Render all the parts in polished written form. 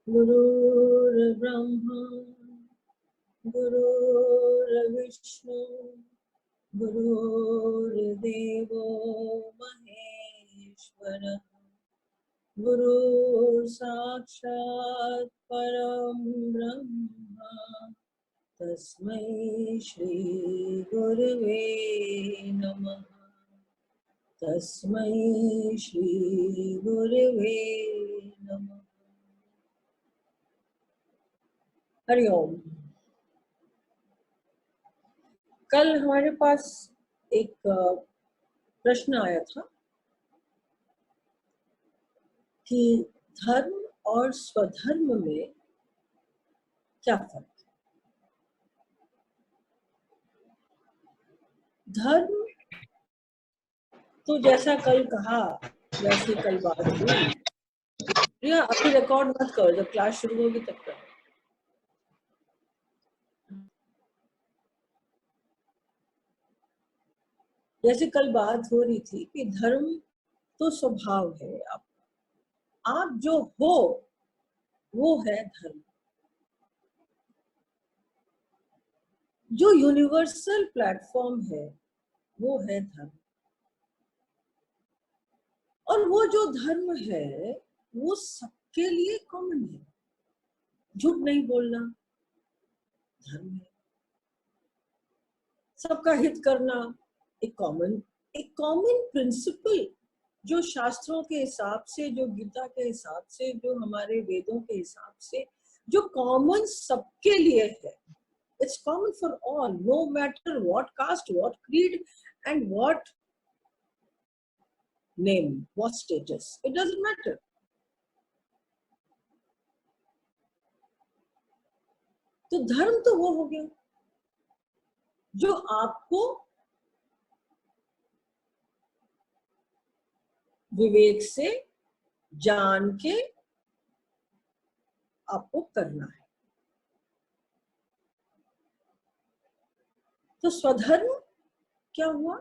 गुरुर्ब्रह्मा गुरुर्विष्णु गुरुर्देवो महेश्वरः गुरु साक्षात् परं ब्रह्म तस्मै श्री गुरुवे नमः तस्मै श्री गुरुवे नमः। हरिओम। कल हमारे पास एक प्रश्न आया था कि धर्म और स्वधर्म में क्या फर्क है। धर्म तो जैसा कल कहा वैसे कल बात हुई। प्रिया अभी रिकॉर्ड मत करो, जब क्लास शुरू होगी तब कर। जैसे कल बात हो रही थी कि धर्म तो स्वभाव है, आप जो हो वो है धर्म। जो यूनिवर्सल प्लेटफॉर्म है वो है धर्म। और वो जो धर्म है वो सबके लिए कॉमन है। झूठ नहीं बोलना धर्म है। सबका हित करना एक कॉमन प्रिंसिपल जो शास्त्रों के हिसाब से, जो गीता के हिसाब से, जो हमारे वेदों के हिसाब से जो कॉमन सबके लिए है। It's common for all, no matter what caste, what creed, and what name, what status. It doesn't matter. तो धर्म तो वो हो गया जो आपको विवेक से जान के आपको करना है। तो स्वधर्म क्या हुआ?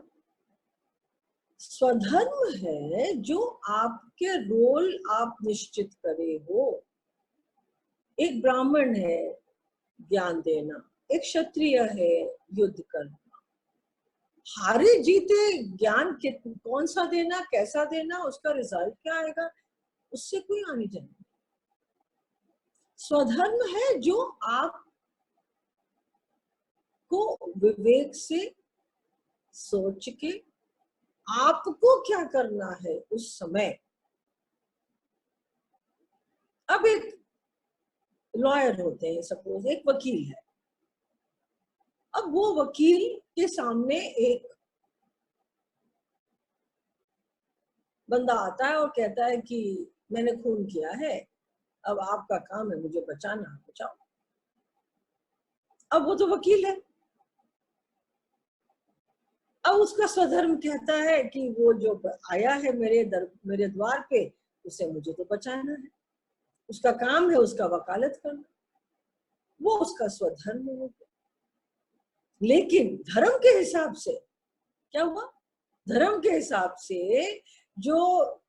स्वधर्म है जो आपके रोल आप निश्चित करे हो। एक ब्राह्मण है ज्ञान देना, एक क्षत्रिय है युद्ध करना। हारे जीते ज्ञान कौन सा देना, कैसा देना, उसका रिजल्ट क्या आएगा, उससे कोई आने जाने। स्वधर्म है जो आप को विवेक से सोच के आपको क्या करना है उस समय। अब एक लॉयर होते हैं, सपोज एक वकील है। अब वो वकील के सामने एक बंदा आता है और कहता है कि मैंने खून किया है, अब आपका काम है मुझे बचाना, बचाओ। अब वो तो वकील है। अब उसका स्वधर्म कहता है कि वो जो आया है मेरे द्वार पे, उसे मुझे तो बचाना है, उसका काम है उसका वकालत करना, वो उसका स्वधर्म हो गया। लेकिन धर्म के हिसाब से क्या हुआ? धर्म के हिसाब से जो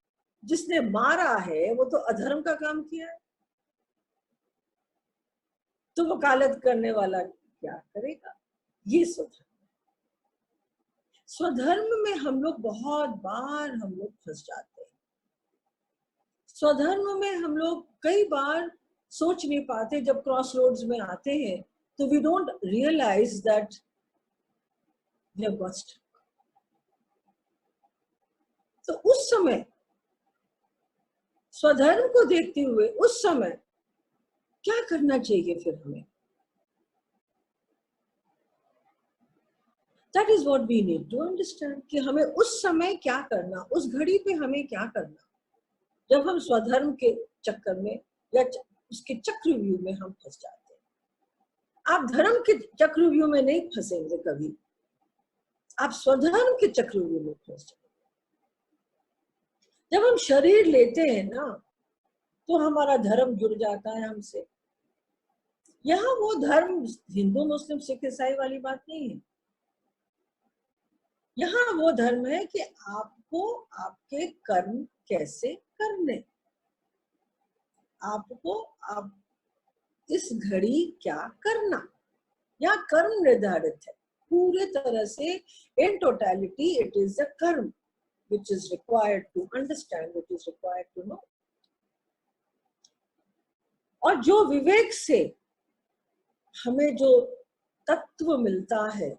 जिसने मारा है वो तो अधर्म का काम किया है, तो वकालत करने वाला क्या करेगा? ये स्वधर्म। स्वधर्म में हम लोग बहुत बार फंस जाते हैं। स्वधर्म में हम लोग कई बार सोच नहीं पाते, जब क्रॉस रोड्स में आते हैं तो we don't realise that we have got stuck. तो उस समय स्वधर्म को देखते हुए उस समय क्या करना चाहिए फिर हमें? That is what we need to understand कि हमें उस समय क्या करना, उस घड़ी पे हमें क्या करना जब हम स्वधर्म के चक्कर में या उसके चक्रव्यूह में हम फंस जाते हैं। आप धर्म के चक्रव्यूह में नहीं फंसेंगे कभी। आप स्वधर्म के चक्रव्यूह में फंस जाओ। जब हम शरीर लेते हैं ना, तो हमारा धर्म जुड़ जाता है हमसे। यहाँ वो धर्म हिंदू मुस्लिम सिख ईसाई वाली बात नहीं है। यहाँ वो धर्म है कि आपको आपके कर्म कैसे करने, आपको आप इस घड़ी क्या करना, या कर्म निर्धारित है पूरे तरह से। In totality it is the कर्म which is required to understand, which is required to know। और जो विवेक से हमें जो तत्व मिलता है,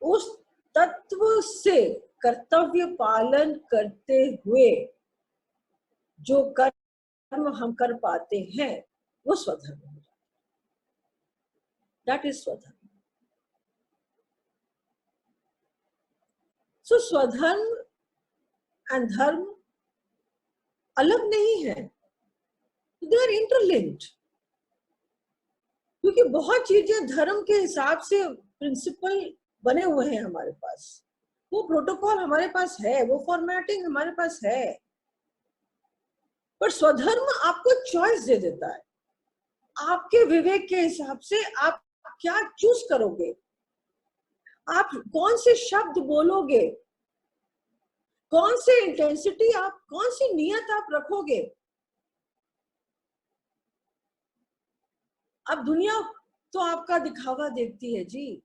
उस तत्व से कर्तव्य पालन करते हुए जो कर्म हम कर पाते हैं, वो स्वधर्म हो जाता है। दैट इज स्वधर्म। सो स्वधर्म एंड धर्म अलग नहीं है, दे आर इंटरलिंक्ड। क्योंकि बहुत चीजें धर्म के हिसाब से प्रिंसिपल बने हुए हैं हमारे पास, वो प्रोटोकॉल हमारे पास है, वो फॉर्मेटिंग हमारे पास है। पर स्वधर्म आपको चॉइस दे देता है, आपके विवेक के हिसाब से आप क्या चूज करोगे, आप कौन से शब्द बोलोगे, कौन से इंटेंसिटी आप, कौन सी नियत आप रखोगे। अब दुनिया तो आपका दिखावा देखती है जी,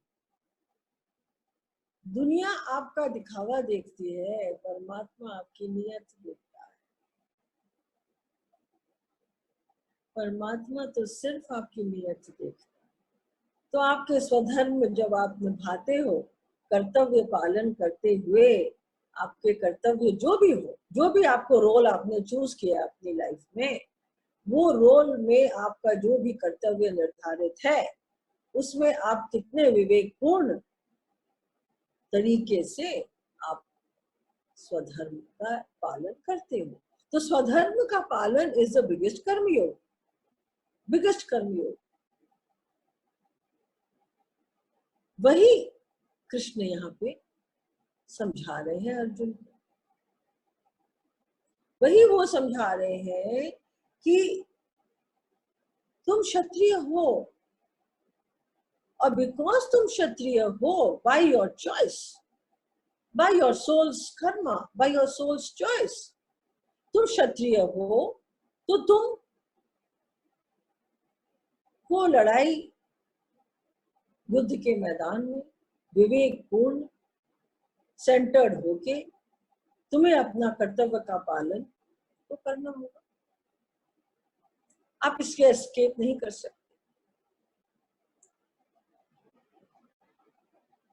दुनिया आपका दिखावा देखती है, परमात्मा आपकी नियत देखता है। परमात्मा तो सिर्फ आपकी नियत देखता है। तो आपके स्वधर्म जब आप निभाते हो, कर्तव्य पालन करते हुए, आपके कर्तव्य जो भी हो, जो भी आपको रोल आपने चूज किया अपनी लाइफ में, वो रोल में आपका जो भी कर्तव्य निर्धारित है, उसमें आप कितने विवेकपूर्ण तरीके से आप स्वधर्म का पालन करते हो। तो स्वधर्म का पालन इज द बिगेस्ट कर्मयोग, बिगेस्ट कर्मयोग। वही कृष्ण यहाँ पे समझा रहे हैं अर्जुन को, वही वो समझा रहे हैं कि तुम क्षत्रिय हो, और बिकॉज तुम क्षत्रिय हो, by your choice, by your soul's karma, by your soul's choice, तुम क्षत्रिय हो, तो तुम को लड़ाई युद्ध के मैदान में विवेकपूर्ण सेंटर्ड होके तुम्हें अपना कर्तव्य का पालन तो करना होगा। आप इसके एस्केप नहीं कर सकते।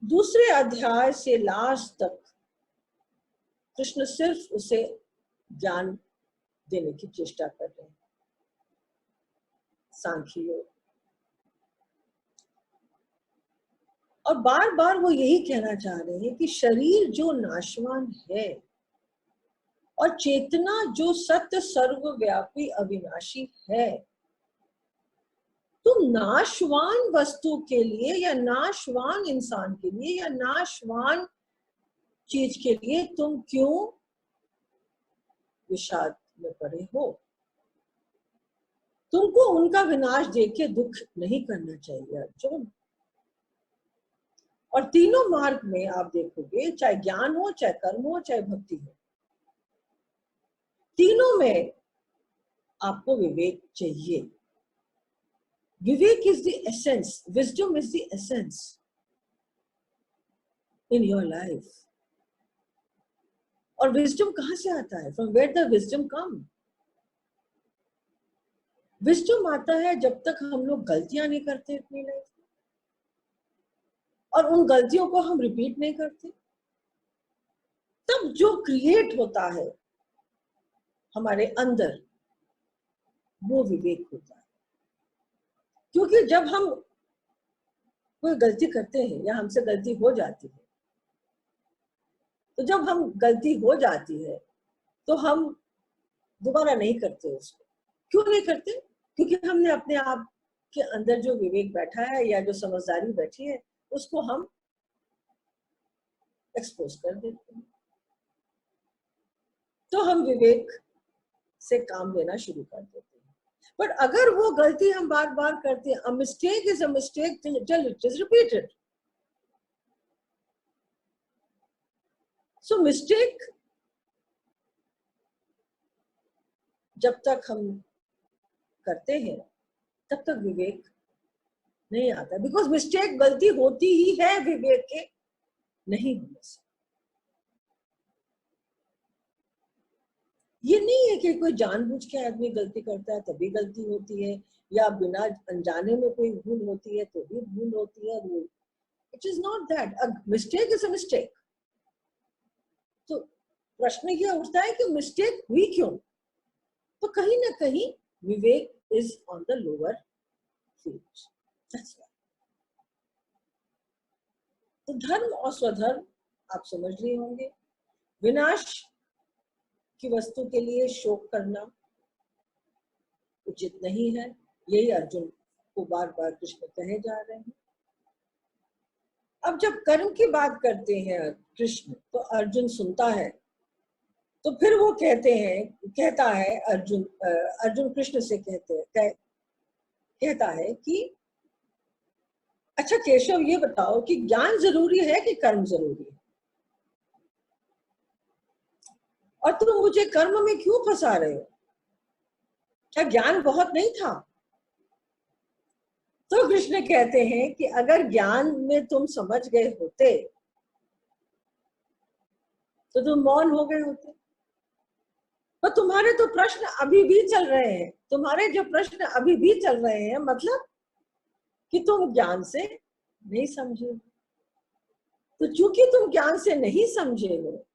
दूसरे अध्याय से लास्ट तक कृष्ण सिर्फ उसे ज्ञान देने की चेष्टा कर रहे हैं, सांख्य योग। और बार बार वो यही कहना चाह रहे हैं कि शरीर जो नाशवान है और चेतना जो सत्य सर्वव्यापी अविनाशी है, तुम नाशवान वस्तु के लिए या नाशवान इंसान के लिए या नाशवान चीज के लिए तुम क्यों विषाद में पड़े हो। तुमको उनका विनाश देख के दुख नहीं करना चाहिए अर्जुन। और तीनों मार्ग में आप देखोगे, चाहे ज्ञान हो, चाहे कर्म हो, चाहे भक्ति हो, तीनों में आपको विवेक चाहिए। Vivek is the essence, wisdom is the essence in your life. और विजडम कहां से आता है? From where the wisdom come? Wisdom आता है जब तक हम लोग गलतियां नहीं करते अपनी लाइफ में, और उन गलतियों को हम रिपीट नहीं करते, तब जो क्रिएट होता है हमारे अंदर, वो विवेक होता है। क्योंकि जब हम कोई गलती करते हैं या हमसे गलती हो जाती है, तो जब हम गलती हो जाती है तो हम दोबारा नहीं करते उसको। क्यों नहीं करते? क्योंकि हमने अपने आप के अंदर जो विवेक बैठा है या जो समझदारी बैठी है, उसको हम एक्सपोज कर देते हैं। तो हम विवेक से काम लेना शुरू कर देते हैं। बट अगर वो गलती हम बार बार करते हैं, a mistake is a mistake till it is repeated. So mistake जब तक हम करते हैं तब तक विवेक नहीं आता, बिकॉज मिस्टेक गलती होती ही है विवेक के नहीं होने से। ये नहीं है कि कोई जानबूझ के आदमी गलती करता है तभी गलती होती है, या बिना अनजाने में कोई भूल होती है तो भी भूल होती है। वो it is not that, a mistake is a mistake. तो प्रश्न ये उठता है कि मिस्टेक हुई क्यों? तो कहीं ना कहीं vivek is on the lower field. तो धर्म और स्वधर्म आप समझ रहे होंगे। विनाश की वस्तु के लिए शोक करना उचित नहीं है, यही अर्जुन को बार बार कृष्ण कहे जा रहे हैं। अब जब कर्म की बात करते हैं कृष्ण, तो अर्जुन सुनता है। तो फिर वो कहता है अर्जुन कृष्ण से कहता है कि अच्छा केशव, ये बताओ कि ज्ञान जरूरी है कि कर्म जरूरी है, और तुम मुझे कर्म में क्यों फंसा रहे हो? क्या ज्ञान बहुत नहीं था? तो कृष्ण कहते हैं कि अगर ज्ञान में तुम समझ गए होते तो तुम मौन हो गए होते। पर तुम्हारे तो प्रश्न अभी भी चल रहे हैं, तुम्हारे जो प्रश्न अभी भी चल रहे हैं, मतलब कि तुम ज्ञान से नहीं समझे। तो चूंकि तुम ज्ञान से नहीं समझे हो,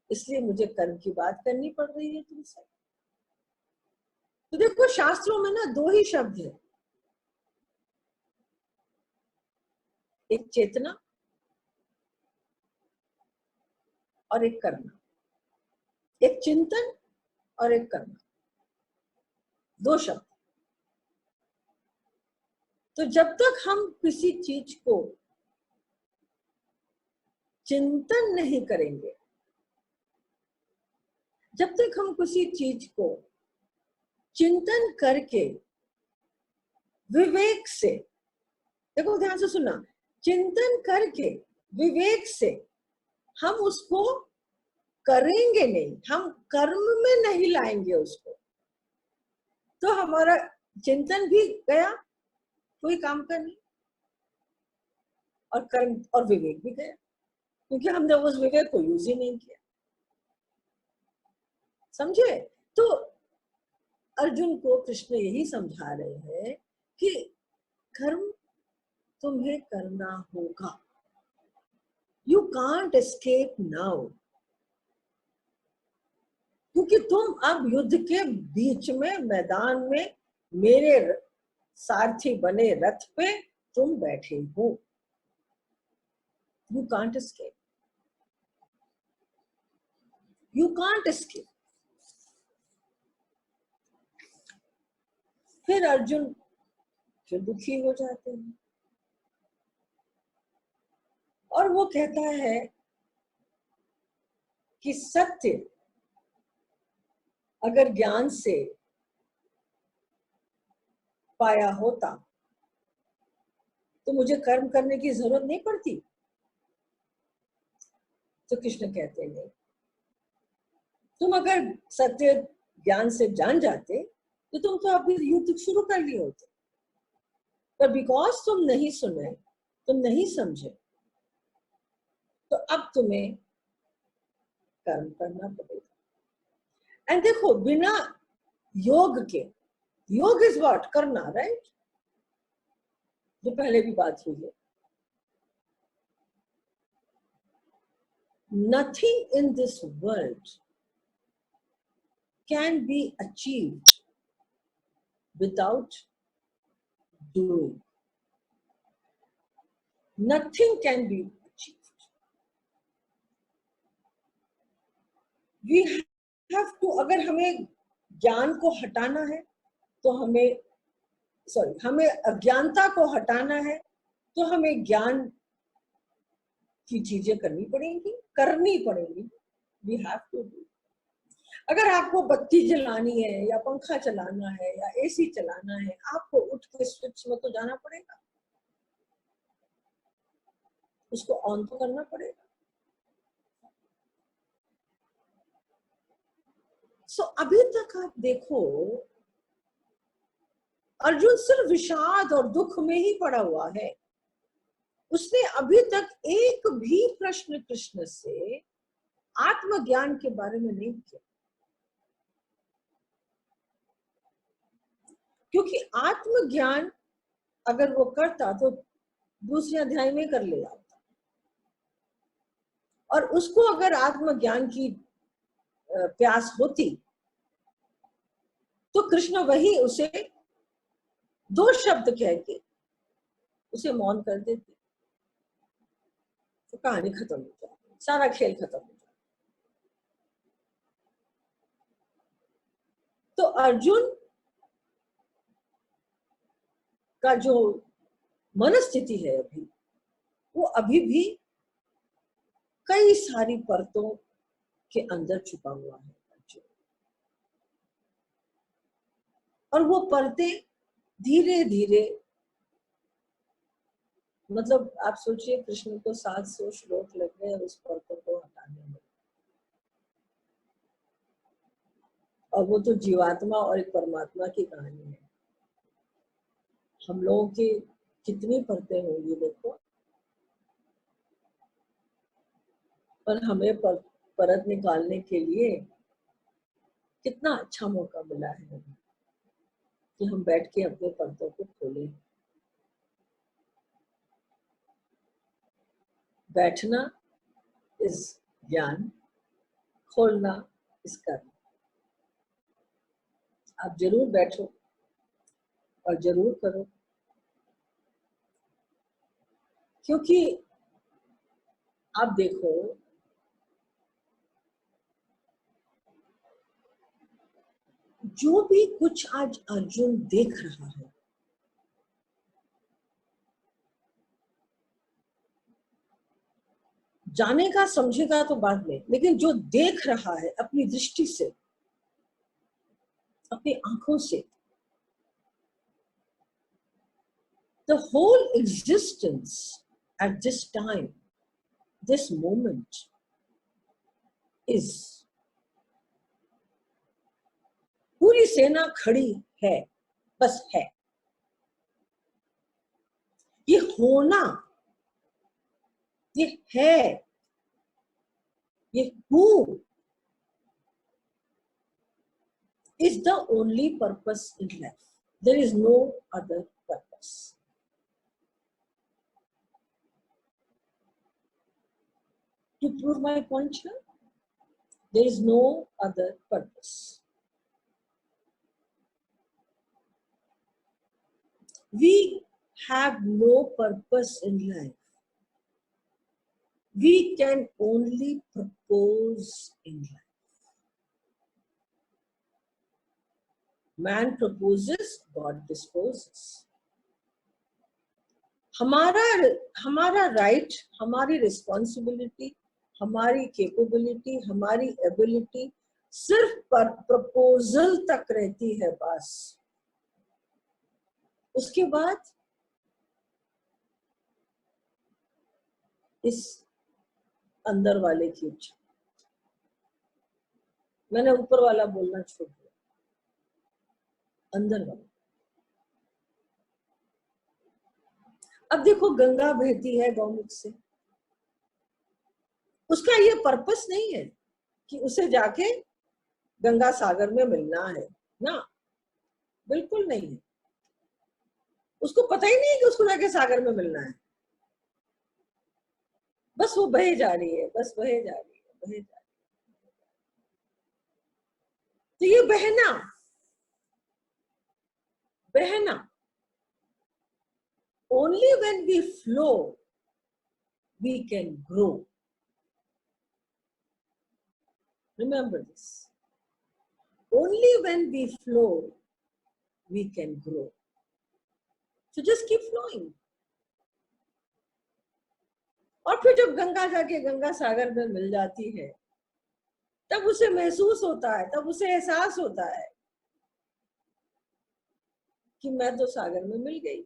इसलिए मुझे कर्म की बात करनी पड़ रही है तुमसे। तो देखो, शास्त्रों में ना दो ही शब्द है, एक चेतना और एक करना, एक चिंतन और एक करना, दो शब्द। तो जब तक हम किसी चीज को चिंतन नहीं करेंगे, जब तक हम किसी चीज को चिंतन करके विवेक से, देखो ध्यान से सुनना, चिंतन करके विवेक से हम उसको करेंगे नहीं, हम कर्म में नहीं लाएंगे उसको, तो हमारा चिंतन भी गया, कोई काम का नहीं, और कर्म और विवेक भी गया, क्योंकि हमने उस विवेक को यूज ही नहीं किया। समझे? तो अर्जुन को कृष्ण यही समझा रहे हैं कि कर्म तुम्हें करना होगा। यू कांट एस्केप नाउ, क्योंकि तुम अब युद्ध के बीच में, मैदान में, मेरे सारथी बने रथ पे तुम बैठे हो। You can't escape, you can't escape. फिर अर्जुन फिर दुखी हो जाते हैं और वो कहता है कि सत्य अगर ज्ञान से पाया होता तो मुझे कर्म करने की जरूरत नहीं पड़ती। तो कृष्ण कहते हैं, तुम अगर सत्य ज्ञान से जान जाते तो तुम तो अभी युद्ध शुरू कर लिए होते, पर बिकॉज तुम नहीं सुने, तुम नहीं समझे, तो अब तुम्हें कर्म करना पड़ेगा। एंड देखो, बिना योग के, योग इज व्हाट? करना, राइट? जो पहले भी बात हुई है, nothing in this world can be achieved without doing. Nothing can be achieved. We have to, अगर हमें ज्ञान को हटाना है तो हमें अज्ञानता को हटाना है, तो हमें ज्ञान की चीजें करनी पड़ेंगी। We have to do. अगर आपको बत्ती जलानी है या पंखा चलाना है या एसी चलाना है, आपको उठ के स्विच में तो जाना पड़ेगा, उसको ऑन तो करना पड़ेगा। सो अभी तक आप देखो, अर्जुन सिर्फ विषाद और दुख में ही पड़ा हुआ है। उसने अभी तक एक भी प्रश्न कृष्ण से आत्मज्ञान के बारे में नहीं किया, क्योंकि आत्मज्ञान अगर वो करता तो दूसरे अध्याय में कर ले जाता, और उसको अगर आत्मज्ञान की प्यास होती तो कृष्ण वही उसे 2 शब्द कह के उसे मौन कर देते, तो कहानी खत्म हो जाती, सारा खेल खत्म हो जाता। तो अर्जुन का जो मनस्थिति है अभी, वो अभी भी कई सारी परतों के अंदर छुपा हुआ है अर्जुन, और वो परतें धीरे धीरे, मतलब आप सोचिए कृष्ण को 700 श्लोक लग गए उस परतों को हटाने में, और वो तो जीवात्मा और एक परमात्मा की कहानी है। हम लोगों की कितनी परतें होंगी देखो, और हमें परत निकालने के लिए कितना अच्छा मौका मिला है कि हम बैठ के अपने परतों को खोलें। बैठना इस ज्ञान, खोलना इस कर्म। आप जरूर बैठो और जरूर करो, क्योंकि आप देखो जो भी कुछ आज अर्जुन देख रहा है, जानेगा समझेगा तो बाद में, लेकिन जो देख रहा है अपनी दृष्टि से, अपनी आंखों से, the whole existence at this time, this moment is, पूरी सेना खड़ी है, बस है। ये होना, ये है, ये हूं is the only purpose in life. There is no other purpose. To prove my point here, there is no other purpose. We have no purpose in life. We can only propose in life. Man proposes, God disposes. हमारा right, हमारी responsibility, हमारी capability, हमारी ability सिर्फ पर proposal तक रहती है बस। उसके बाद इस अंदर वाले की इच्छा। मैंने ऊपर वाला बोलना छोड़ दिया, अंदर वाला। अब देखो गंगा बहती है गौमुख से, उसका ये पर्पस नहीं है कि उसे जाके गंगा सागर में मिलना है ना, बिल्कुल नहीं है। उसको पता ही नहीं है कि उसको जाके सागर में मिलना है, बस वो बहे जा रही है, बस बहे जा रही है, बहे जा रही है। तो ये बहना, बहना, only when we flow we can grow. Remember this. Only when we flow we can grow. So just keep flowing. और फिर जब गंगा जाके गंगा सागर में मिल जाती है, तब उसे महसूस होता है, तब उसे एहसास होता है कि मैं तो सागर में मिल गई,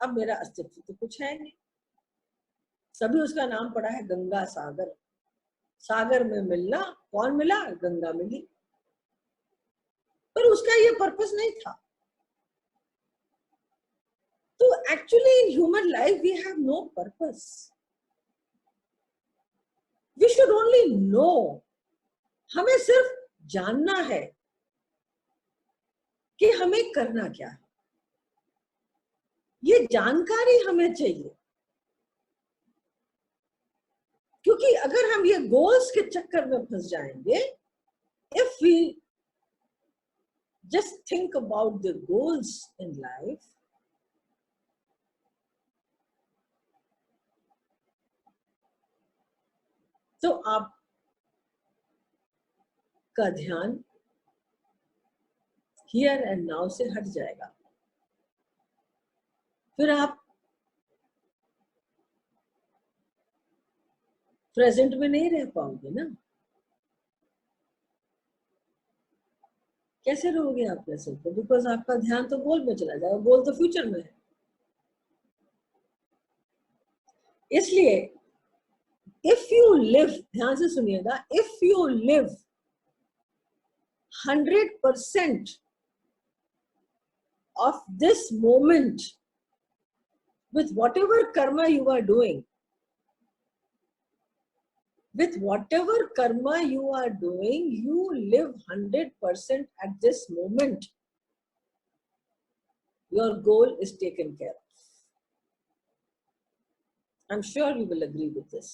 अब मेरा अस्तित्व तो कुछ है नहीं। सभी उसका नाम पड़ा है गंगा सागर। सागर में मिलना, कौन मिला? गंगा मिली। पर उसका ये पर्पस नहीं था। तो actually in human life we have no purpose, we should only know. हमें सिर्फ जानना है कि हमें करना क्या है, ये जानकारी हमें चाहिए। क्योंकि अगर हम ये गोल्स के चक्कर में फंस जाएंगे, if we just think about the goals in life, तो आप का ध्यान हियर एंड नाउ से हट जाएगा। फिर आप प्रेजेंट में नहीं रह पाओगे ना। कैसे रहोगे आप प्रेजेंट में? बिकॉज आपका ध्यान तो गोल में चला जाएगा, गोल तो फ्यूचर में है। इसलिए इफ यू लिव, ध्यान से सुनिएगा, if you live 100% of this moment with whatever karma you are doing, with whatever karma you are doing, you live 100% at this moment, your goal is taken care of. I'm sure you will agree with this.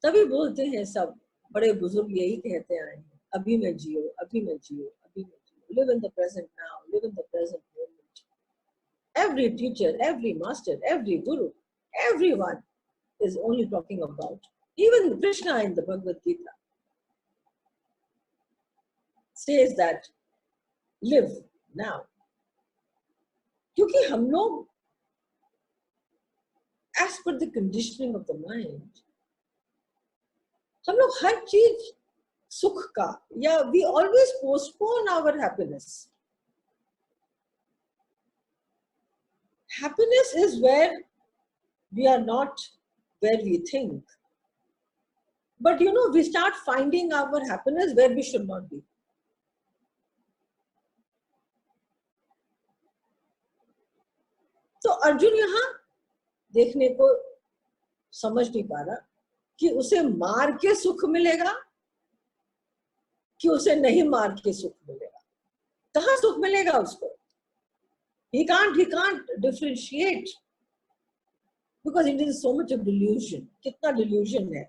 तभी बोलते हैं सब बड़े बुजुर्ग, यही कहते आए हैं, अभी में जियो, अभी में जियो, अभी में जियो। Live in the present now, live in the present moment. Every teacher, every master, every guru, everyone is only talking about, even Krishna in the Bhagavad Gita says that live now. क्योंकि हम लोग as per the conditioning of the mind, हम लोग हर चीज सुख का, या we always postpone our happiness. Happiness is where we are not where we think. But you know, we start finding our happiness where we should not be. तो अर्जुन यहाँ देखने को समझ नहीं पा रहा कि उसे मार के सुख मिलेगा कि उसे नहीं मार के सुख मिलेगा। कहाँ सुख मिलेगा उसको? He can't differentiate because it is so much of delusion. कितना delusion है?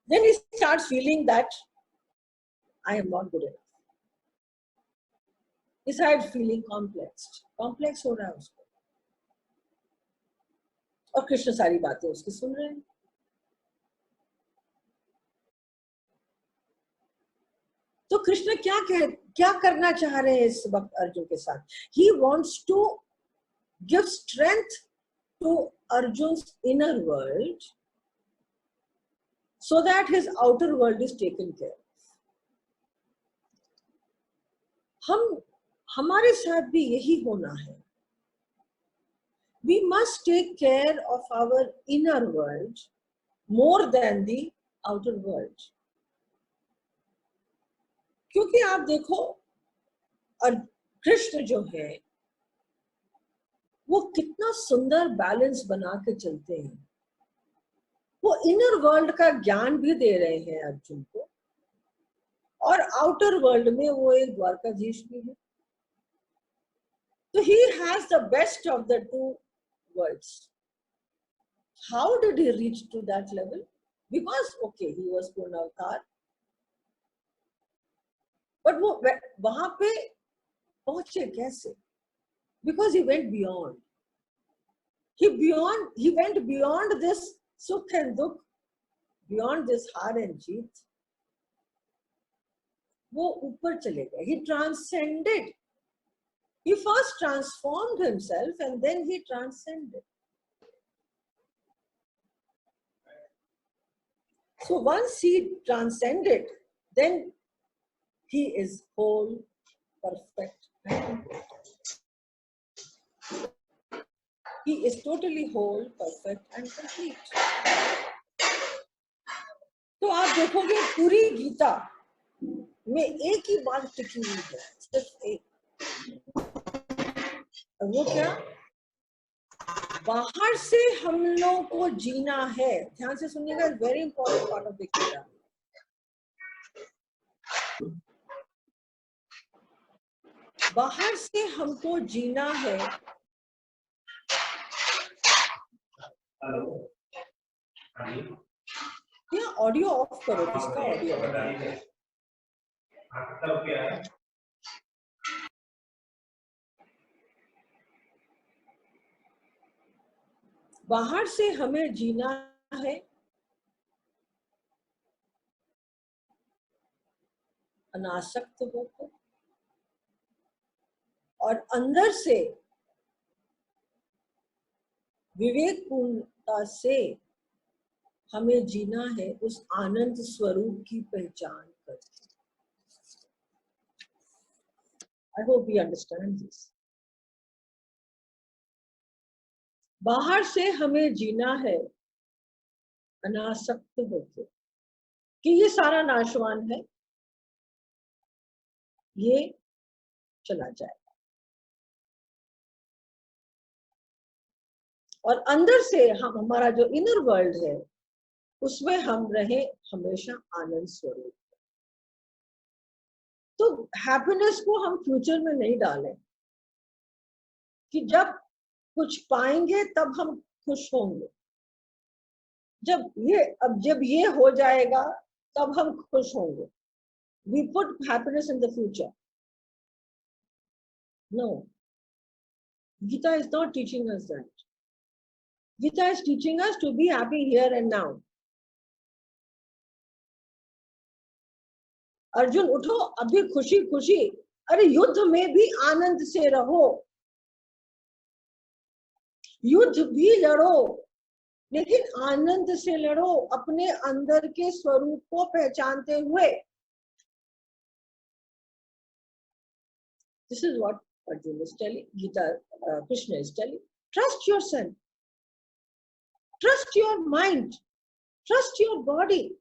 Then he starts feeling that I am not good enough. He starts feeling complex हो रहा है उसको। और कृष्ण सारी बातें उसकी सुन रहे हैं। तो कृष्ण क्या करना चाह रहे हैं इस वक्त अर्जुन के साथ? He wants to give strength to Arjun's inner world so that his outer world is taken care of. हमारे साथ भी यही होना है। We must take care of our inner world more than the outer world. क्योंकि आप देखो, और कृष्ण जो है वो कितना सुंदर बैलेंस बना के चलते हैं। वो इनर वर्ल्ड का ज्ञान भी दे रहे हैं अर्जुन को, और आउटर वर्ल्ड में वो एक द्वारकाधीश भी है। तो he has the best of the two worlds. How did he reach to that level? Because okay, he was Purna Avatar, but वो वहां पे पहुंचे कैसे? Because he went beyond. He went beyond this sukh and dukh, beyond this हार and जीत. वो ऊपर चले गए. He transcended. He first transformed himself and then he transcended. So once he transcended, then he is whole, perfect, and complete. He is totally whole, perfect, and complete. तो आप देखोगे पूरी गीता में एक ही बात टिकी हुई है, सिर्फ एक। वो क्या? बाहर से हम लोगों को जीना है। ध्यान से सुनिएगा, very important part of the Gita. बाहर से हमको जीना है। क्या ऑडियो ऑफ करो, किसका ऑडियो? बाहर से हमें जीना है अनासक्त होकर, और अंदर से विवेकपूर्णता से हमें जीना है उस आनंद स्वरूप की पहचान करके। I hope you understand this. बाहर से हमें जीना है अनासक्त होकर कि ये सारा नाशवान है, ये चला जाएगा, और अंदर से हम, हमारा जो इनर वर्ल्ड है, उसमें हम रहे हमेशा आनंद स्वरूप। तो हैप्पीनेस को हम फ्यूचर में नहीं डालें कि जब कुछ पाएंगे तब हम खुश होंगे, जब ये हो जाएगा तब हम खुश होंगे। We put happiness in the future. No, Gita is not teaching us that. Gita is teaching us to be happy here and now. Arjun उठो, अभी खुशी खुशी, अरे युद्ध में भी आनंद से रहो, युद्ध भी लड़ो, लेकिन आनंद से लड़ो, अपने अंदर के स्वरूप को पहचानते हुए। This is what Arjuna is telling, Krishna is telling. Trust yourself, trust your mind, trust your body.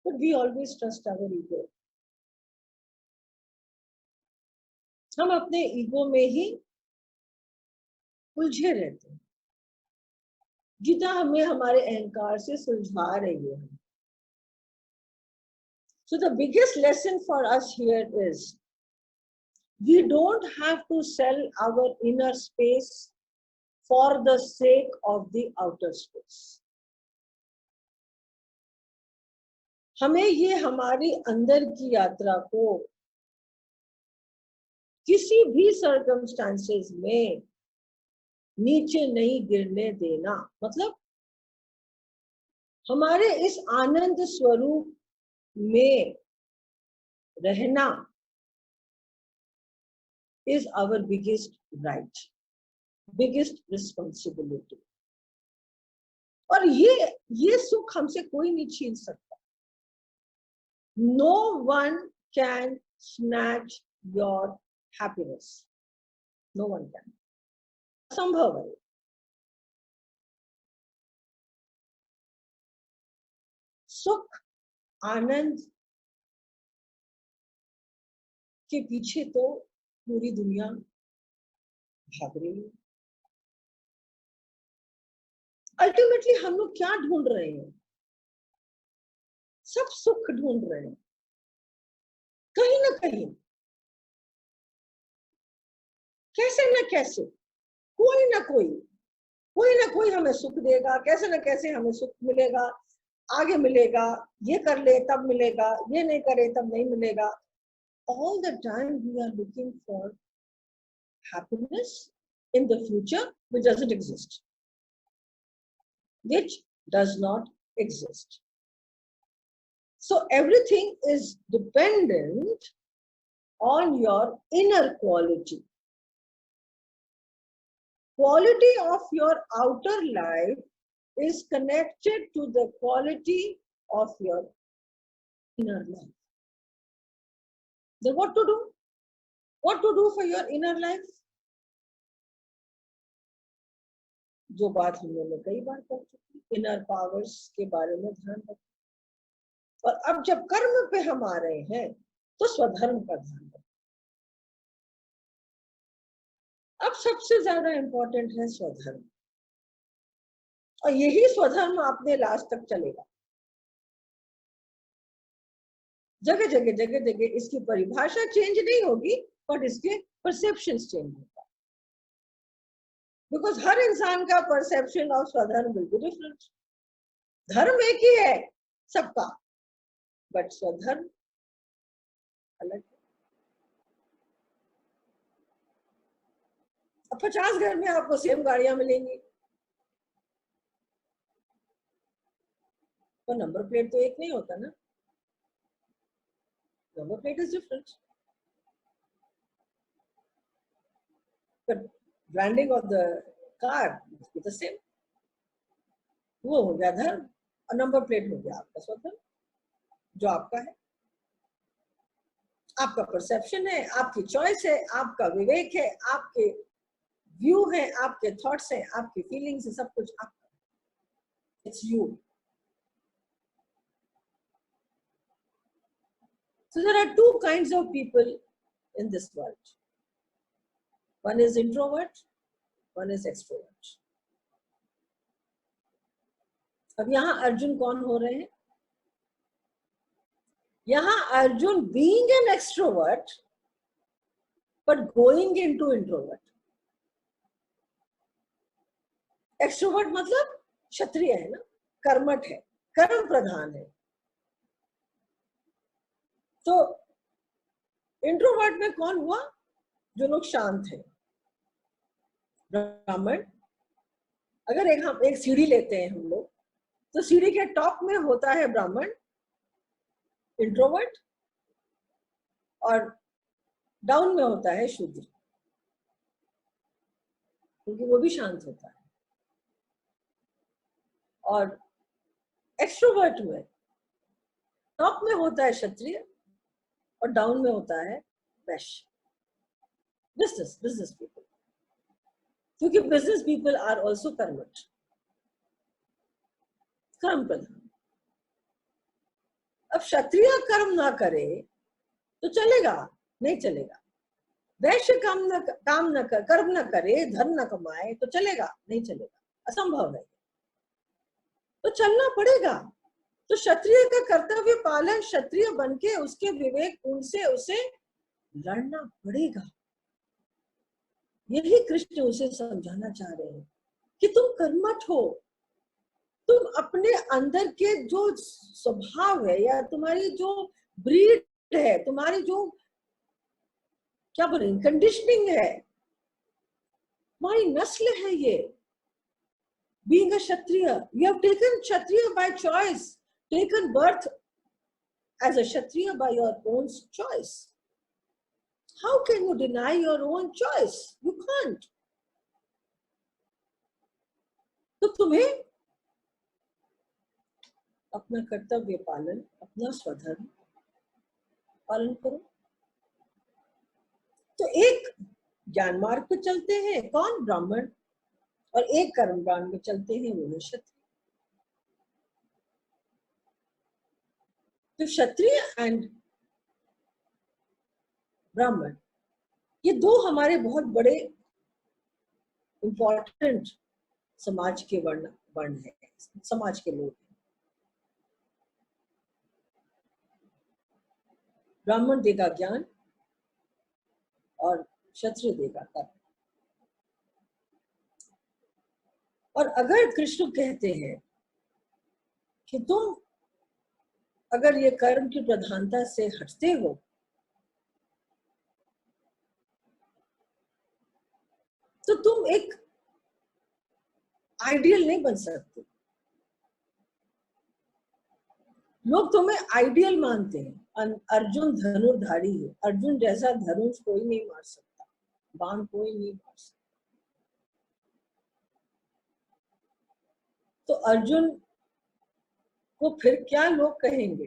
But we always trust our ego. हम अपने ईगो में ही उलझे रहते हैं। गीता हमें हमारे अहंकार से सुलझा रही है। So the biggest lesson for us here is we don't have to sell our inner space for the sake of the outer space. हमें ये हमारी अंदर की यात्रा को किसी भी सर्कमस्टांसेस में नीचे नहीं गिरने देना। मतलब हमारे इस आनंद स्वरूप में रहना is our biggest right, biggest responsibility. और ये सुख हमसे कोई नहीं छीन सकता। No one can snatch your happiness. No one can. असंभव है। सुख आनंद के पीछे तो पूरी दुनिया भाग रही है। अल्टीमेटली हम लोग क्या ढूंढ रहे हैं? सब सुख ढूंढ रहे हैं कहीं ना कहीं, कैसे न कैसे, कोई ना कोई हमें सुख देगा, कैसे न कैसे हमें सुख मिलेगा, आगे मिलेगा, ये कर ले तब मिलेगा, ये नहीं करे तब नहीं मिलेगा। All the time we are looking for happiness in the future which doesn't exist, which does not exist. So everything is dependent on your inner quality. Quality of your outer life is connected to the quality of your inner life. Then what to do? What to do for your inner life? जो बात हम लोगों ने कई बार कर चुकी, inner powers के बारे में ध्यान रखें। और अब जब कर्म पे हम आ रहे हैं तो स्वधर्म का ध्यान रखें। अब सबसे ज्यादा इंपॉर्टेंट है स्वधर्म, और यही स्वधर्म आपने लास्ट तक चलेगा। जगह जगह जगह जगह इसकी परिभाषा चेंज नहीं होगी, बट इसके परसेप्शंस चेंज होगा, बिकॉज हर इंसान का परसेप्शन ऑफ स्वधर्म विल बी डिफरेंट। धर्म एक ही है सबका, बट स्वधर्म अलग। अब 50 घर में आपको सेम गाड़ियां मिलेंगी, तो नंबर प्लेट तो एक नहीं होता ना, number plate is different, but branding of the car is the same. वो हो गया धर्म, और नंबर प्लेट हो गया आपका स्वधर्म, जो आपका है, आपका परसेप्शन है, आपकी चॉइस है, आपका विवेक है, आपके व्यू है, आपके थॉट्स हैं, आपकी फीलिंग्स है, सब कुछ आपका, it's you. So there are two kinds of people in this world. One is introvert, one is extrovert. अब यहाँ अर्जुन कौन हो रहे हैं? यहाँ Arjun being an extrovert but going into introvert. Extrovert मतलब क्षत्रिय है ना, कर्मठ है, कर्म प्रधान है। तो इंट्रोवर्ट में कौन हुआ? जो लोग शांत हैं, ब्राह्मण। अगर हम एक सीढ़ी लेते हैं हम लोग, तो सीढ़ी के टॉप में होता है ब्राह्मण, इंट्रोवर्ट, और डाउन में होता है शूद्र, क्योंकि वो भी शांत होता है। और एक्सट्रोवर्ट में टॉप में होता है क्षत्रिय और डाउन में होता है वैश्य, बिजनेस पीपल, क्योंकि बिजनेस पीपल आर ऑल्सो कर्मठ, कर्म प्रधान। अब क्षत्रिय कर्म ना करे तो चलेगा? नहीं चलेगा। वैश्य कर्म न करे, धन न कमाए तो चलेगा? नहीं चलेगा, असंभव है। तो चलना पड़ेगा। तो क्षत्रिय का कर्तव्य पालन, क्षत्रिय बनके उसके विवेक उनसे उसे लड़ना पड़ेगा। यही कृष्ण उसे समझाना चाह रहे हैं कि तुम कर्मठ हो, तुम अपने अंदर के जो स्वभाव है या तुम्हारी जो ब्रीड है, तुम्हारी जो क्या बोले कंडीशनिंग है, तुम्हारी नस्ल है ये। Being a Kshatriya, you have taken Kshatriya by choice, taken birth as a Kshatriya by your own choice. How can you deny your own choice? You can't. तो तुम्हें अपना कर्तव्य पालन, अपना स्वधर्म पालन करो। तो एक ज्ञान मार्ग पे चलते हैं कौन? ब्राह्मण, और एक कर्म मार्ग में चलते हैं वो क्षत्रिय। तो क्षत्रिय एंड ब्राह्मण ये दो हमारे बहुत बड़े इंपॉर्टेंट समाज के वर्ण है, समाज के लोग। ब्राह्मण देगा ज्ञान और क्षत्रिय देगा कर्म। और अगर कृष्ण कहते हैं कि तुम अगर ये कर्म की प्रधानता से हटते हो तो तुम एक आइडियल नहीं बन सकते। लोग तुम्हें आइडियल मानते हैं, अर्जुन धनुर्धारी है, अर्जुन जैसा धनुष कोई नहीं मार सकता, बाण कोई नहीं मार सकता। तो अर्जुन को फिर क्या लोग कहेंगे?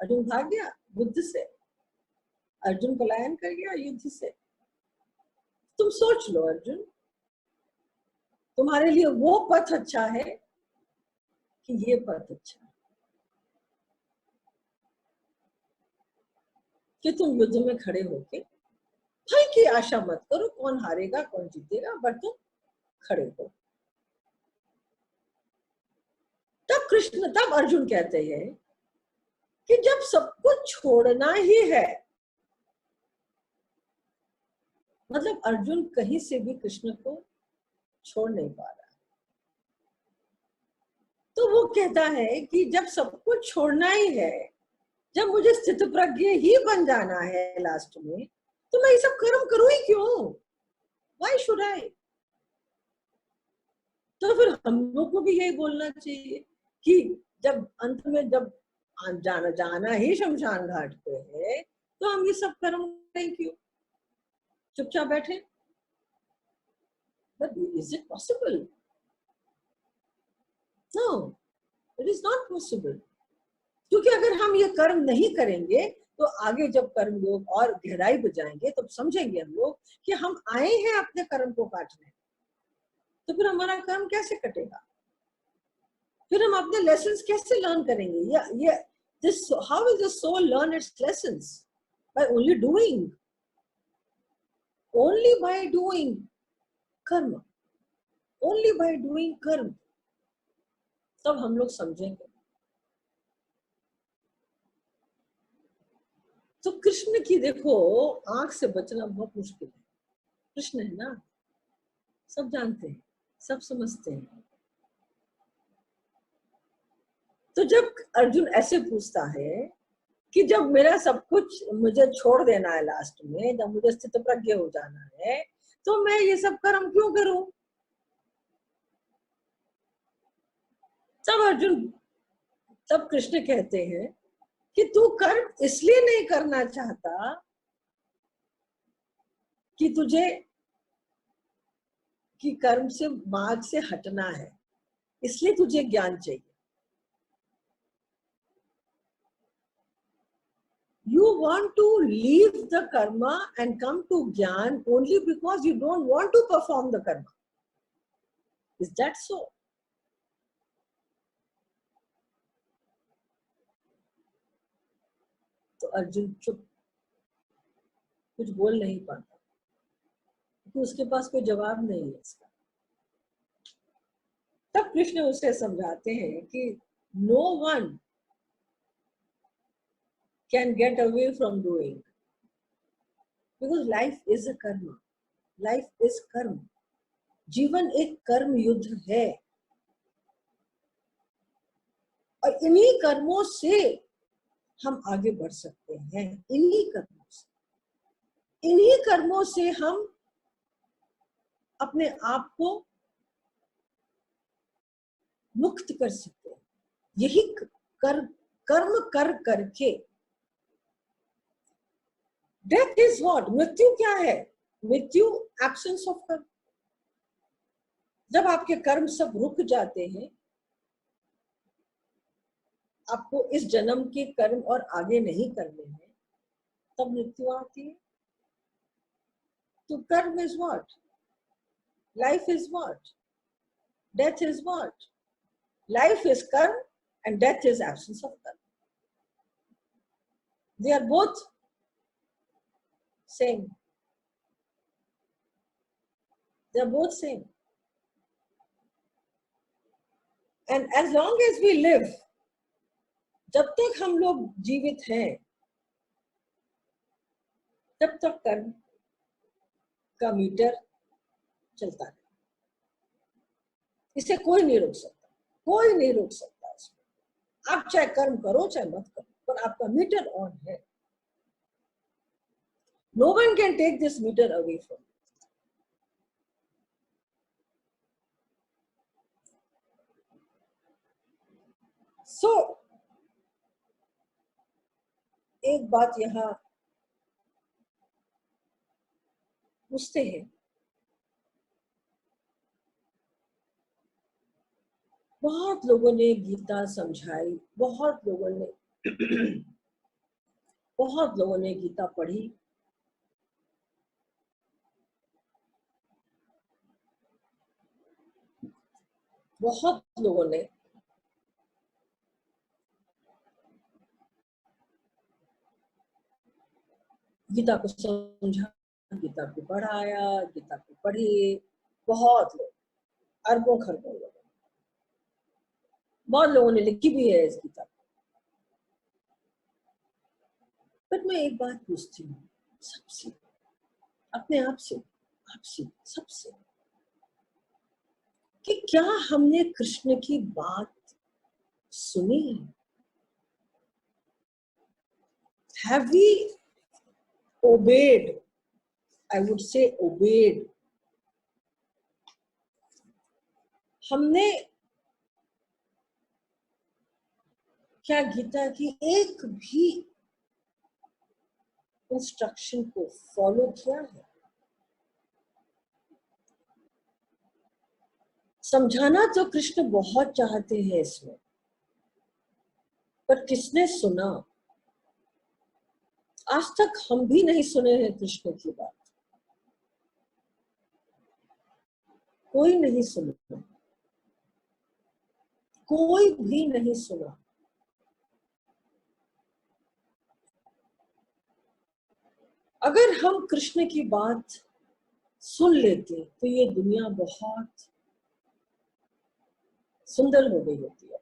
अर्जुन भाग गया बुद्ध से, अर्जुन पलायन कर गया युद्ध से। तुम सोच लो अर्जुन, तुम्हारे लिए वो पथ अच्छा है कि ये पथ अच्छा है? कि तुम युद्ध में खड़े होके फल की आशा मत करो, कौन हारेगा कौन जीतेगा, बट तुम खड़े हो। तब अर्जुन कहते हैं कि जब सब कुछ छोड़ना ही है, मतलब अर्जुन कहीं से भी कृष्ण को छोड़ नहीं पा रहा, तो वो कहता है कि जब सब कुछ छोड़ना ही है, जब मुझे स्थित प्रज्ञ ही बन जाना है लास्ट में, तो मैं ये सब कर्म करूं ही क्यों? Why should I? तो फिर हम लोग को भी यही बोलना चाहिए कि जब अंत में जब जाना ही शमशान घाट पे है, तो हम ये सब कर्म करें क्यों? चुपचाप बैठे? But is it possible? No, it is not possible. क्योंकि अगर हम ये कर्म नहीं करेंगे तो आगे जब कर्म योग और गहराई पे जाएंगे तो समझेंगे हम लोग कि हम आए हैं अपने कर्म को काटने, तो फिर हमारा कर्म कैसे कटेगा? फिर हम अपने लेसन्स कैसे लर्न करेंगे? ये this how will the soul learn its lessons? By only doing, only by doing कर्म, only by doing कर्म, तब हम लोग समझेंगे। तो कृष्ण की देखो आंख से बचना बहुत मुश्किल है। कृष्ण है ना, सब जानते हैं, सब समझते हैं। तो जब अर्जुन ऐसे पूछता है कि जब मेरा सब कुछ मुझे छोड़ देना है लास्ट में, जब मुझे स्थित प्रज्ञ हो जाना है, तो मैं ये सब कर्म क्यों करूं? तब कृष्ण कहते हैं कि तू कर्म इसलिए नहीं करना चाहता कि तुझे कि कर्म से मार्ग से हटना है, इसलिए तुझे ज्ञान चाहिए। You want to leave the karma and come to Gyan only because you don't want to perform the karma. Is that so? तो अर्जुन चुप, कुछ बोल नहीं पाता, क्योंकि उसके पास कोई जवाब नहीं है इसका। तब कृष्ण उसे समझाते हैं कि no one can get away from doing, because life is a karma, life is कर्म, जीवन एक कर्म युद्ध है, और इन्हीं कर्मों से हम आगे बढ़ सकते हैं। इन्हीं कर्मों से हम अपने आप को मुक्त कर सकते हैं। यही कर्म कर करके। Death is what? मृत्यु क्या है? मृत्यु एब्सेंस ऑफ कर्म। जब आपके कर्म सब रुक जाते हैं, आपको इस जन्म के कर्म और आगे नहीं करने हैं, तब मृत्यु आती है। तो कर्म is what? Life is what? Death is what? Life is कर्म and death is absence of karma. They are both same. They are both same. And as long as we live, जब तक हम लोग जीवित हैं, तब तक कर्म का मीटर चलता है। इसे कोई नहीं रोक सकता, कोई नहीं रोक सकता इसको। आप चाहे कर्म करो चाहे मत करो, पर आपका मीटर ऑन है। No one can take this meter away from you. So एक बात यहाँ पूछते हैं, बहुत लोगों ने गीता समझाई, बहुत लोगों ने बहुत लोगों ने गीता पढ़ी, बहुत लोगों ने गीता को समझा, गीता को पढ़ाया, गीता को पढ़ी, बहुत लोग, अरबों खरबों लोग, बहुत लोगों ने लिखी भी है इस गीता को। पर मैं एक बात पूछती हूँ सबसे, अपने आप से, आपसे, सबसे, कि क्या हमने कृष्ण की बात सुनी है? Have we obeyed? I would say obeyed. हमने क्या गीता की एक भी इंस्ट्रक्शन को फॉलो किया है? समझाना तो कृष्ण बहुत चाहते हैं इसमें, पर किसने सुना? आज तक हम भी नहीं सुने हैं कृष्ण की बात, कोई नहीं सुना, कोई भी नहीं सुना। अगर हम कृष्ण की बात सुन लेते तो ये दुनिया बहुत सुंदर हो गई होती है।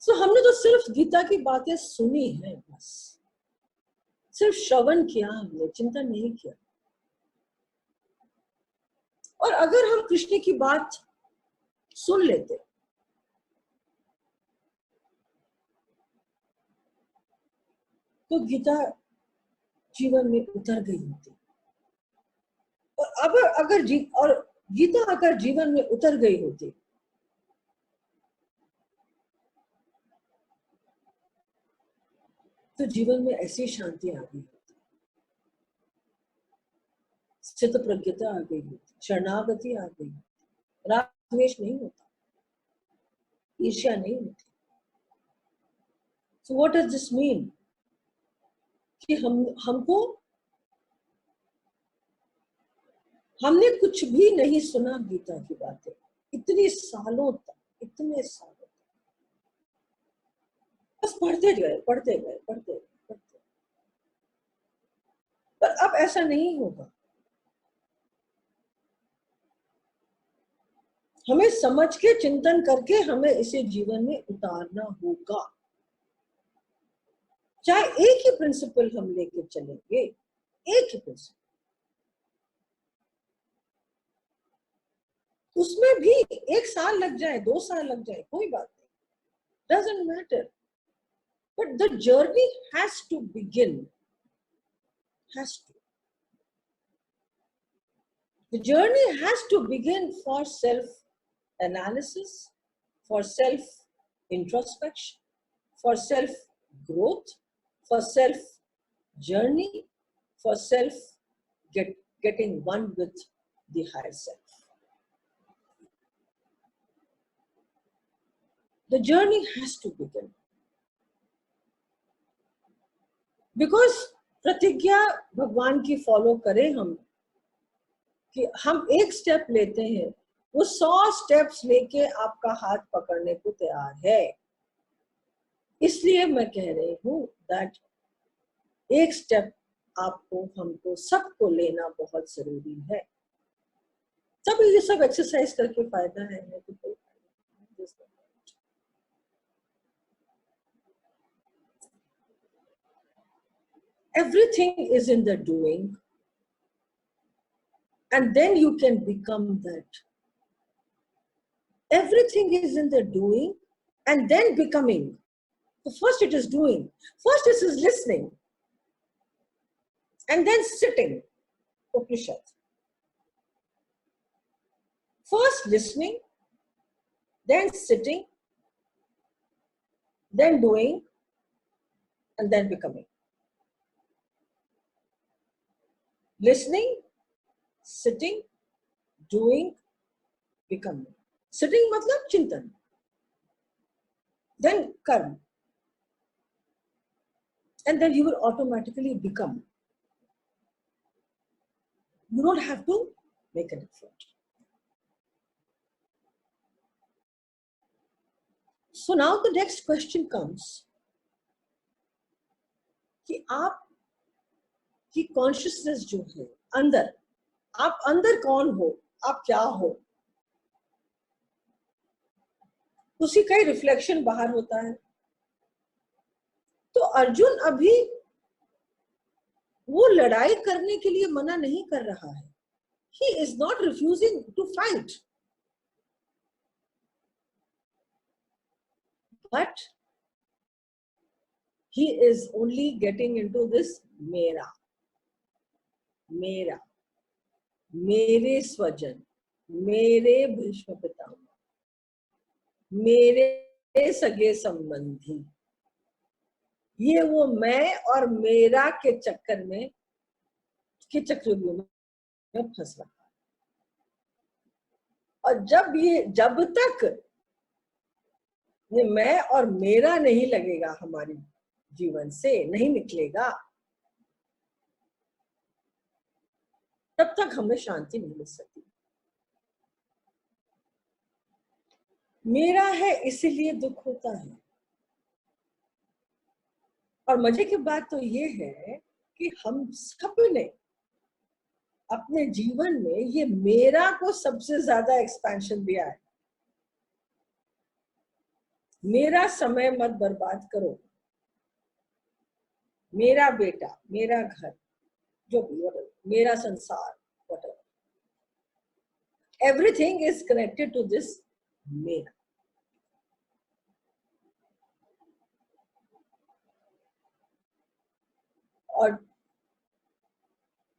तो हमने तो सिर्फ गीता की बातें सुनी है, बस सिर्फ श्रवण किया, हमने चिंतन नहीं किया। और अगर हम कृष्ण की बात सुन लेते तो गीता जीवन में उतर गई होती, और अगर गीता अगर जीवन में उतर गई होती तो जीवन में ऐसी शांति आ गई होती, स्थित प्रज्ञता आ गई होती, शरणागति आ गई होती, राग द्वेष नहीं होता, ईर्ष्या नहीं होती। So what does this mean? कि हमने कुछ भी नहीं सुना गीता की बातें इतने सालों तक, इतने सालों तक, बस पढ़ते गए, पढ़ते गए, पढ़ते गए, पढ़ते गए। पर अब ऐसा नहीं होगा। हमें समझ के, चिंतन करके हमें इसे जीवन में उतारना होगा। चाहे एक ही प्रिंसिपल हम लेके चलेंगे, एक ही प्रिंसिपल, उसमें भी 1 साल लग जाए, 2 साल लग जाए, कोई बात नहीं, doesn't matter, but the journey has to begin, has to. The journey has to begin for self-analysis, for self-introspection, for self-growth, for self-journey, for getting one with the higher self. The journey has to begin. Because प्रतिज्ञा भगवान की follow करें हम, कि हम एक step लेते हैं, वो 100 स्टेप्स लेके आपका हाथ पकड़ने को तैयार है। इसलिए मैं कह रही हूँ दैट एक स्टेप आपको, हमको, सबको लेना बहुत जरूरी है। तब ये सब एक्सरसाइज करके फायदा है, नहीं तो कोई फायदा नहीं। Everything is in the doing, and then you can become that. Everything is in the doing and then becoming. So first it is doing, first it is listening, and then sitting. Upanishad. First listening, then sitting, then doing, and then becoming. Listening, sitting, doing, becoming. Sitting मतलब चिंतन, then कर्म, and then you will automatically become. You don't have to make an effort. So now the next question comes कि आप की consciousness जो है अंदर, आप अंदर कौन हो, आप क्या हो, उसी का ही रिफ्लेक्शन बाहर होता है. तो अर्जुन अभी वो लड़ाई करने के लिए मना नहीं कर रहा है. He is not refusing to fight, but he is only getting into this मेरा, मेरा, मेरे स्वजन, मेरे भीष्म पितामह, मेरे सगे संबंधी, ये वो मैं और मेरा के चक्कर में, के चक्रव्यूह में फंस रहा है. और जब तक ये मैं और मेरा नहीं लगेगा, हमारे जीवन से नहीं निकलेगा, तब तक हमें शांति नहीं मिल सकती. मेरा है इसीलिए दुख होता है. और मजे की बात तो ये है कि हम सबने अपने जीवन में ये मेरा को सबसे ज्यादा एक्सपेंशन दिया है. मेरा समय मत बर्बाद करो, मेरा बेटा, मेरा घर, जो भी, मेरा संसार, whatever. Everything is connected to this मेरा. और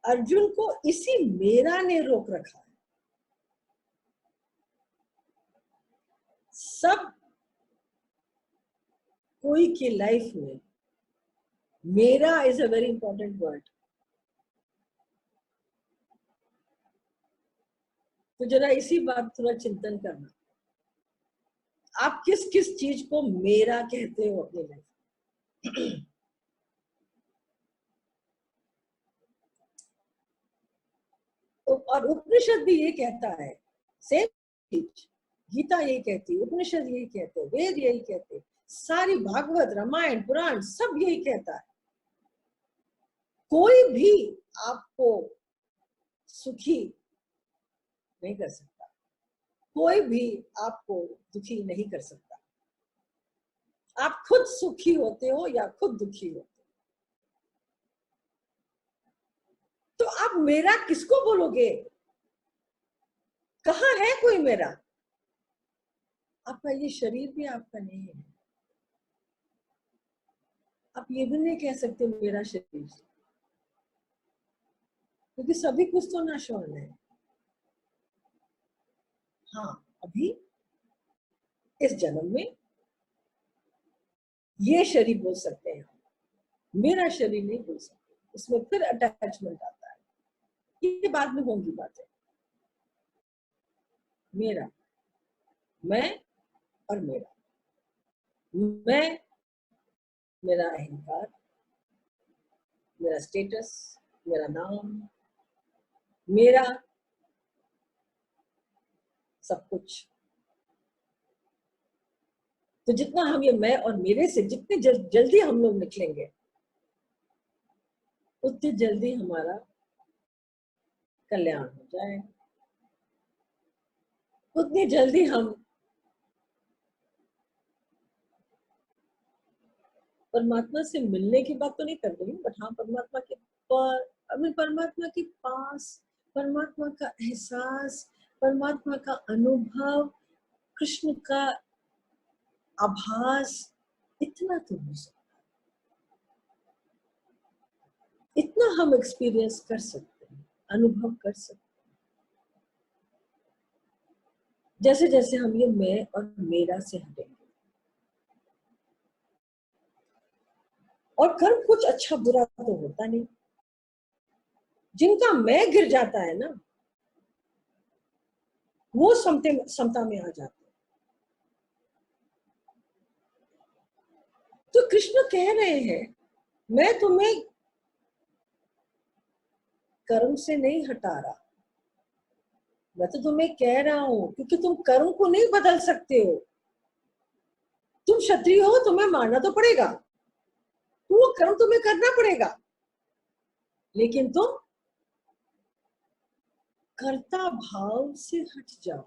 अर्जुन को इसी मेरा ने रोक रखा है. सब कोई की लाइफ में मेरा is a very important word. तो जरा इसी बात थोड़ा चिंतन करना, आप किस किस चीज को मेरा कहते हो अपनी लाइफ. और उपनिषद भी ये कहता है, सेम चीज, गीता यही कहती है, उपनिषद यही कहते हैं, वेद यही कहते हैं, सारी भागवत, रामायण, पुराण सब यही कहता है. कोई भी आपको सुखी नहीं कर सकता, कोई भी आपको दुखी नहीं कर सकता. आप खुद सुखी होते हो या खुद दुखी होते हो. तो आप मेरा किसको बोलोगे? कहाँ है कोई मेरा? आपका ये शरीर भी आपका नहीं है. आप ये भी नहीं कह सकते मेरा शरीर, क्योंकि सभी कुछ तो नाशवान है. हाँ, अभी इस जन्म में ये शरीर बोल सकते हैं, मेरा शरीर नहीं बोल सकते. उसमें फिर अटैचमेंट आता है. ये बाद में होंगी बातें. मेरा, मैं और मेरा, मैं, मेरा अहंकार, मेरा स्टेटस, मेरा नाम, मेरा सब कुछ. तो जितना हम ये मैं और मेरे से जितने जल्दी हम लोग निकलेंगे, उतनी जल्दी हमारा कल्याण हो जाए, उतनी जल्दी हम परमात्मा से मिलने की बात तो नहीं कर रही, बट हाँ परमात्मा के परमात्मा के पास, परमात्मा का एहसास, परमात्मा का अनुभव, कृष्ण का आभास, इतना तो हो सकता है. इतना हम एक्सपीरियंस कर सकते हैं, अनुभव कर सकते हैं. जैसे जैसे हम ये मैं और मेरा से हटेंगे, और कर्म कुछ अच्छा बुरा तो होता नहीं। जिनका मैं गिर जाता है ना, वो समता में आ जाते हैं। तो कृष्ण कह रहे हैं, मैं तुम्हें कर्म से नहीं हटा रहा, मैं तो तुम्हें कह रहा हूं, क्योंकि तुम कर्म को नहीं बदल सकते हो। तुम क्षत्रिय हो, तुम्हें मारना तो पड़ेगा, तो वो कर्म तुम्हें करना पड़ेगा, लेकिन तुम कर्ता भाव से हट जाओ।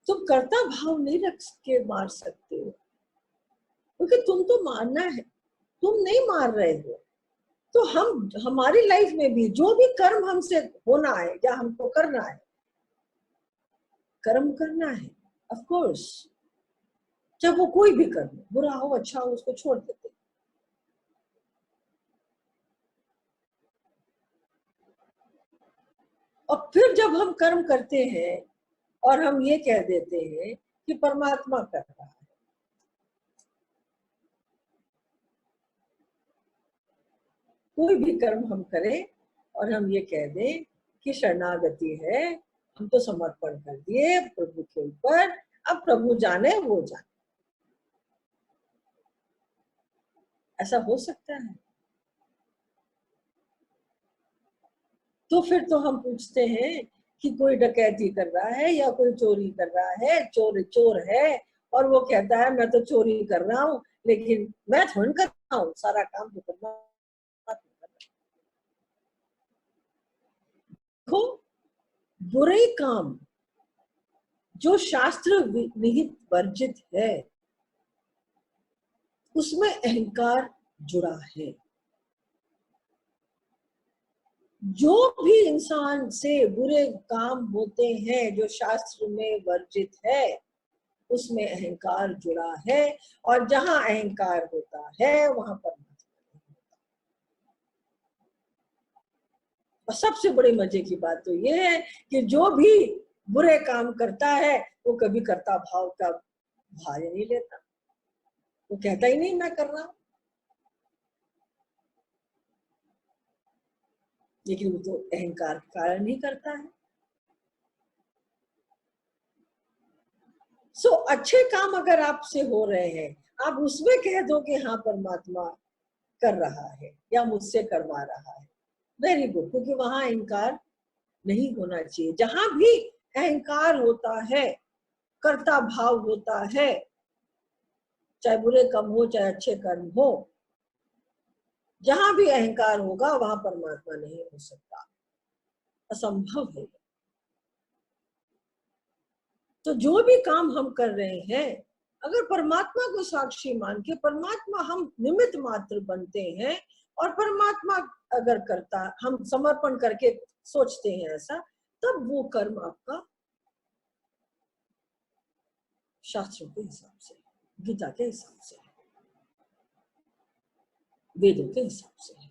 तुम कर्ता भाव नहीं रख के मार सकते हो, क्योंकि तुम तो मारना है, तुम नहीं मार रहे हो। तो हम हमारी लाइफ में भी जो भी कर्म हमसे होना है या हमको करना है, कर्म करना है ऑफ कोर्स, चाहे वो कोई भी कर्म, बुरा हो अच्छा हो, उसको छोड़ देते। और फिर जब हम कर्म करते हैं और हम ये कह देते हैं कि परमात्मा कर रहा है, कोई भी कर्म हम करें और हम ये कह दें कि शरणागति है, हम तो समर्पण कर दिए प्रभु के ऊपर, अब प्रभु जाने वो जाने, ऐसा हो सकता है? तो फिर तो हम पूछते हैं कि कोई डकैती कर रहा है या कोई चोरी कर रहा है, चोर चोर है, और वो कहता है मैं तो चोरी कर रहा हूँ, लेकिन मैं थोड़ी कर रहा हूँ, सारा काम तो करना। देखो, बुरे काम जो शास्त्र विहित वर्जित है, उसमें अहंकार जुड़ा है। जो भी इंसान से बुरे काम होते हैं जो शास्त्र में वर्जित है, उसमें अहंकार जुड़ा है, और जहां अहंकार होता है वहां पर। और सबसे बड़े मजे की बात तो यह है कि जो भी बुरे काम करता है वो कभी कर्ता भाव का भार नहीं लेता, वो कहता ही नहीं मैं कर रहा हूं, लेकिन वो तो अहंकार के कारण ही करता है। सो अच्छे काम अगर आपसे हो रहे हैं, आप उसमें कह दो कि हाँ परमात्मा कर रहा है या मुझसे करवा रहा है, वेरी गुड, क्योंकि वहां अहंकार नहीं होना चाहिए। जहां भी अहंकार होता है, कर्ता भाव होता है, चाहे बुरे कर्म हो चाहे अच्छे कर्म हो, जहां भी अहंकार होगा वहां परमात्मा नहीं हो सकता, असंभव है। तो जो भी काम हम कर रहे हैं, अगर परमात्मा को साक्षी मान के, परमात्मा हम निमित्त मात्र बनते हैं, और परमात्मा अगर करता, हम समर्पण करके सोचते हैं ऐसा, तब वो कर्म आपका शास्त्रों के हिसाब से, गीता के हिसाब से, वेदों के हिसाब से है।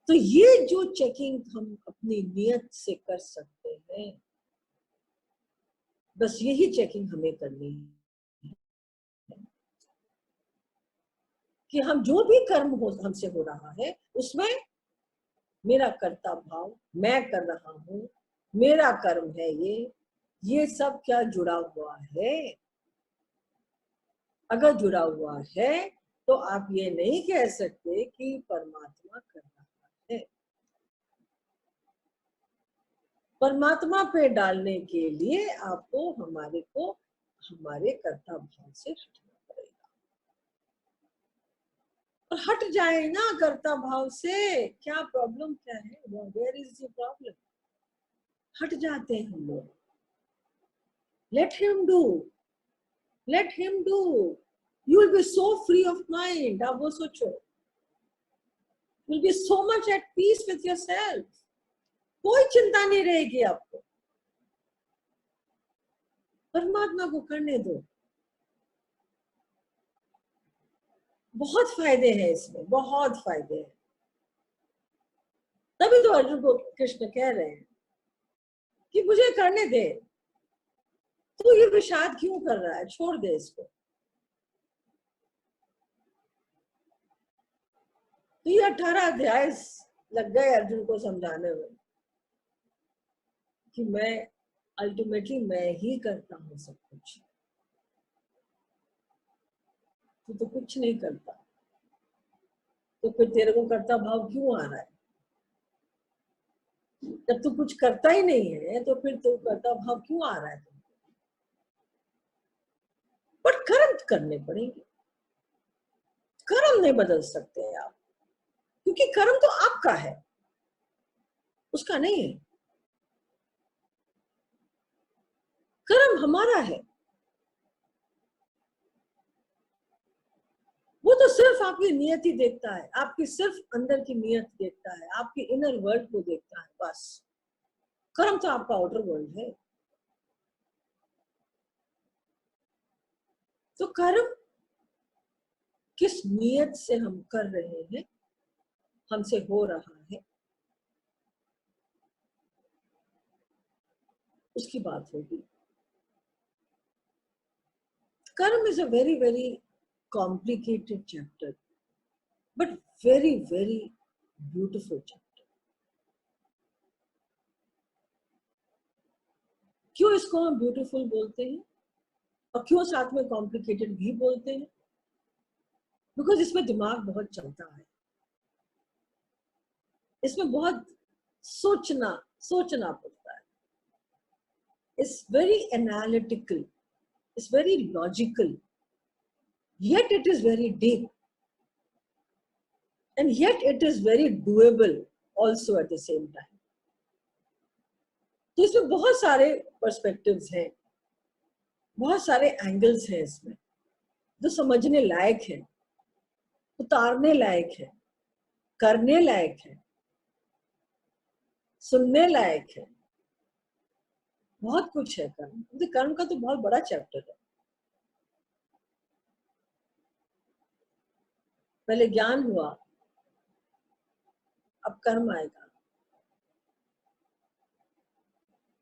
तो ये जो चेकिंग हम अपनी नियत से कर सकते हैं, बस यही चेकिंग हमें करनी है कि हम जो भी कर्म हो हमसे हो रहा है, उसमें मेरा कर्ता भाव, मैं कर रहा हूं, मेरा कर्म है ये सब क्या जुड़ा हुआ है? अगर जुड़ा हुआ है तो आप ये नहीं कह सकते कि परमात्मा कर रहा है। परमात्मा पे डालने के लिए आपको हमारे कर्ता भाव से हटना पड़ेगा। और हट जाए ना कर्ता भाव से, क्या प्रॉब्लम क्या है? Where is the problem? हट जाते हैं हम लोग। Let him do, let him do, you will be so free of mind. आप वो सोचो, you will be so much at peace with yourself, कोई चिंता नहीं रहेगी आपको। परमात्मा को करने दो, बहुत फायदे हैं इसमें, बहुत फायदे हैं। तभी तो अर्जुन को कृष्ण कह रहे हैं कि मुझे करने दे, तू ये विषाद क्यों कर रहा है, छोड़ दे इसको। तो ये 18 अध्याय लग गए अर्जुन को समझाने में कि मैं अल्टीमेटली मैं ही करता हूं सब कुछ, तू तो कुछ नहीं करता, तो फिर तेरे को कर्ता भाव क्यों आ रहा है? जब तू कुछ करता ही नहीं है तो फिर तो कर्ता भाव क्यों आ रहा है? बट कर्म करने पड़ेंगे, कर्म नहीं बदल सकते आप, क्योंकि कर्म तो आपका है, उसका नहीं है। कर्म हमारा है, वो तो सिर्फ आपकी नियति देखता है, आपकी सिर्फ अंदर की नियत देखता है, आपकी इनर वर्ल्ड को देखता है, बस। कर्म तो आपका आउटर वर्ल्ड है। तो कर्म किस नियत से हम कर रहे हैं, हमसे हो रहा है, उसकी बात होगी। कर्म is a very very complicated chapter, but very very beautiful chapter. क्यों इसको हम ब्यूटीफुल बोलते हैं और क्यों साथ में कॉम्प्लिकेटेड भी बोलते हैं? बिकॉज इसमें दिमाग बहुत चलता है, इसमें बहुत सोचना सोचना पड़ता है। It's very analytical, it's very logical, yet it is very deep, and yet it is very doable also at the same time. तो इसमें बहुत सारे पर्सपेक्टिव्स हैं, बहुत सारे एंगल्स हैं इसमें, जो समझने लायक है, उतारने लायक है, करने लायक है, सुनने लायक है। बहुत कुछ है कर्म। कर्म का तो बहुत बड़ा चैप्टर है। पहले ज्ञान हुआ, अब कर्म आएगा।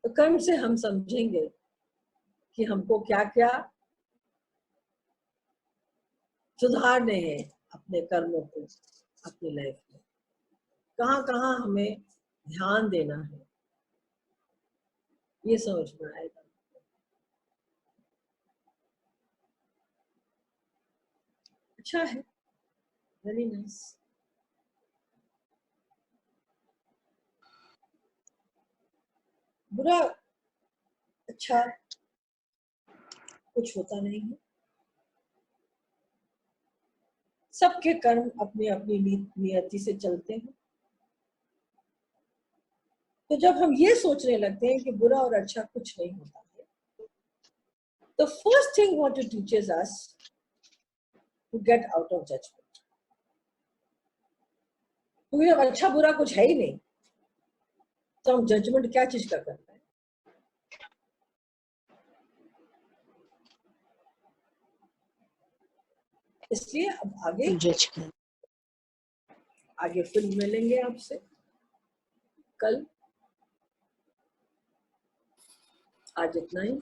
तो कर्म से हम समझेंगे कि हमको क्या क्या सुधारने हैं अपने कर्मों को, अपनी लाइफ में कहाँ कहाँ हमें ध्यान देना है, ये समझ में आएगा। अच्छा है, वेरी नाइस। बुरा अच्छा कुछ होता नहीं है, सबके कर्म अपनी अपनी नियति से चलते हैं। तो जब हम ये सोचने लगते हैं कि बुरा और अच्छा कुछ नहीं होता है, तो first thing what it teaches us to get out of judgement. क्योंकि जब अच्छा बुरा कुछ है ही नहीं, तो हम जजमेंट क्या चीज का करते हैं? इसलिए अब आगे फिर मिलेंगे आपसे कल। आज इतना ही।